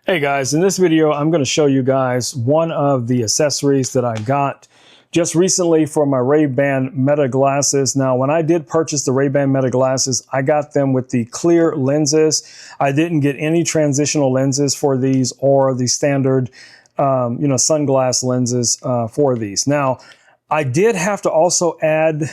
Hey guys, in this video, I'm going to show you guys one of the accessories that I got just recently for my Ray-Ban Meta glasses. Now, when I did purchase the Ray-Ban Meta glasses, I got them with the clear lenses. I didn't get any transitional lenses for these or the standard, sunglass lenses for these. Now, I did have to also add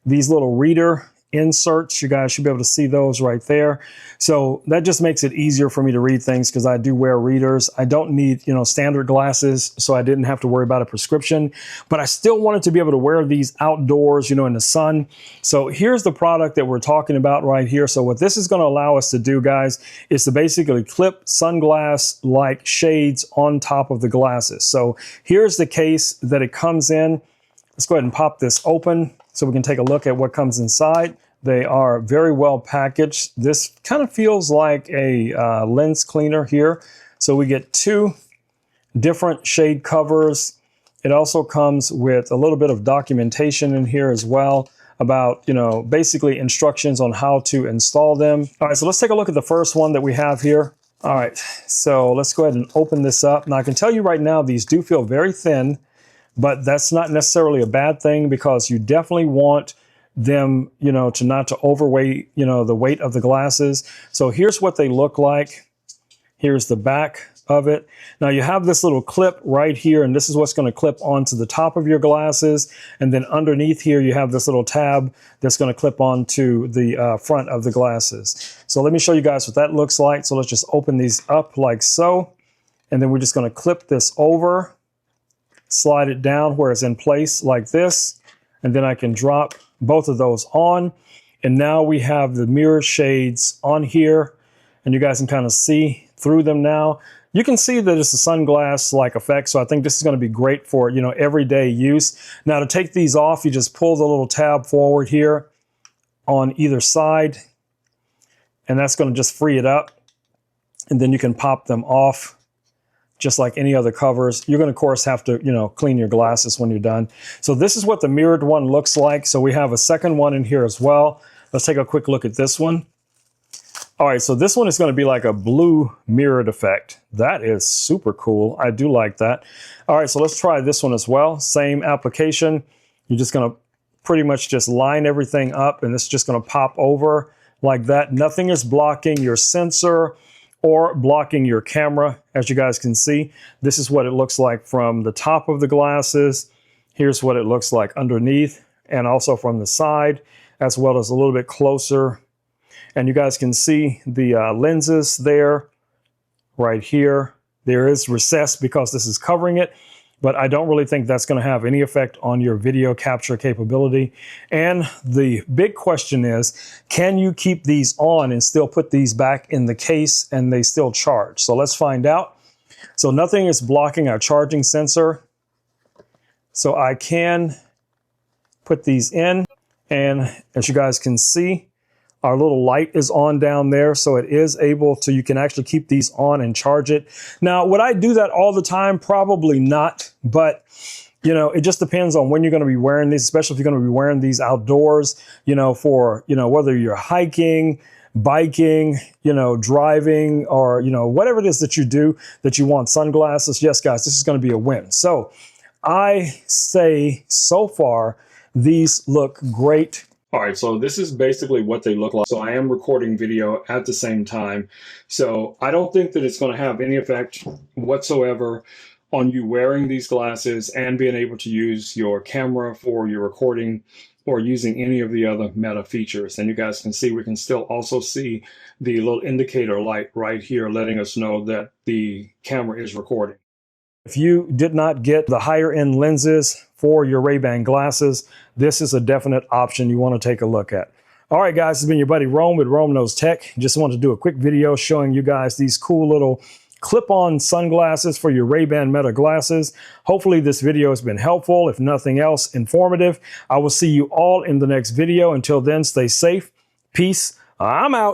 these little reader inserts. You guys should be able to see those right there. So that just makes it easier for me to read things because I do wear readers. I don't need, standard glasses, so I didn't have to worry about a prescription, but I still wanted to be able to wear these outdoors, in the sun. So here's the product that we're talking about right here. So what this is going to allow us to do, guys, is to basically clip sunglass-like shades on top of the glasses. So here's the case that it comes in. Let's go ahead and pop this open so we can take a look at what comes inside. They are very well packaged. This kind of feels like a lens cleaner here. So we get two different shade covers. It also comes with a little bit of documentation in here as well about, basically instructions on how to install them. All right, so let's take a look at the first one that we have here. All right, so let's go ahead and open this up. Now I can tell you right now, these do feel very thin, but that's not necessarily a bad thing because you definitely want them, to not to overweight, the weight of the glasses. So here's what they look like. Here's the back of it. Now you have this little clip right here, and this is what's going to clip onto the top of your glasses. And then underneath here, you have this little tab that's going to clip onto the front of the glasses. So let me show you guys what that looks like. So let's just open these up like so. And then we're just going to clip this over, slide it down where it's in place like this. And then I can drop both of those on. And now we have the mirror shades on here, and you guys can kind of see through them now. You can see that it's a sunglass-like effect, so I think this is going to be great for, everyday use. Now to take these off, you just pull the little tab forward here on either side, and that's going to just free it up. And then you can pop them off just like any other covers. You're going to, of course, have to, clean your glasses when you're done. So this is what the mirrored one looks like. So we have a second one in here as well. Let's take a quick look at this one. All right, so this one is going to be like a blue mirrored effect. That is super cool. I do like that. All right, so let's try this one as well. Same application. You're just going to pretty much just line everything up, and this is just going to pop over like that. Nothing is blocking your sensor or blocking your camera. As you guys can see, this is what it looks like from the top of the glasses. Here's what it looks like underneath and also from the side, as well as a little bit closer. And you guys can see the lenses there, right here. There is recess because this is covering it, but I don't really think that's going to have any effect on your video capture capability. And the big question is, can you keep these on and still put these back in the case and they still charge? So let's find out. So nothing is blocking our charging sensor. So I can put these in, and as you guys can see, our little light is on down there, so it is able to, you can actually keep these on and charge it. Now, would I do that all the time? Probably not, but it just depends on when you're going to be wearing these, especially if you're going to be wearing these outdoors, for, whether you're hiking, biking, driving, or, whatever it is that you do that you want sunglasses. Yes, guys, this is going to be a win. So I say so far, these look great. All right, so this is basically what they look like. So I am recording video at the same time. So I don't think that it's going to have any effect whatsoever on you wearing these glasses and being able to use your camera for your recording or using any of the other Meta features. And you guys can see, we can still also see the little indicator light right here letting us know that the camera is recording. If you did not get the higher end lenses for your Ray-Ban glasses, this is a definite option you want to take a look at. All right, guys, this has been your buddy Rome with Rome Knows Tech. Just wanted to do a quick video showing you guys these cool little clip-on sunglasses for your Ray-Ban Meta glasses. Hopefully this video has been helpful, if nothing else, informative. I will see you all in the next video. Until then, stay safe. Peace. I'm out.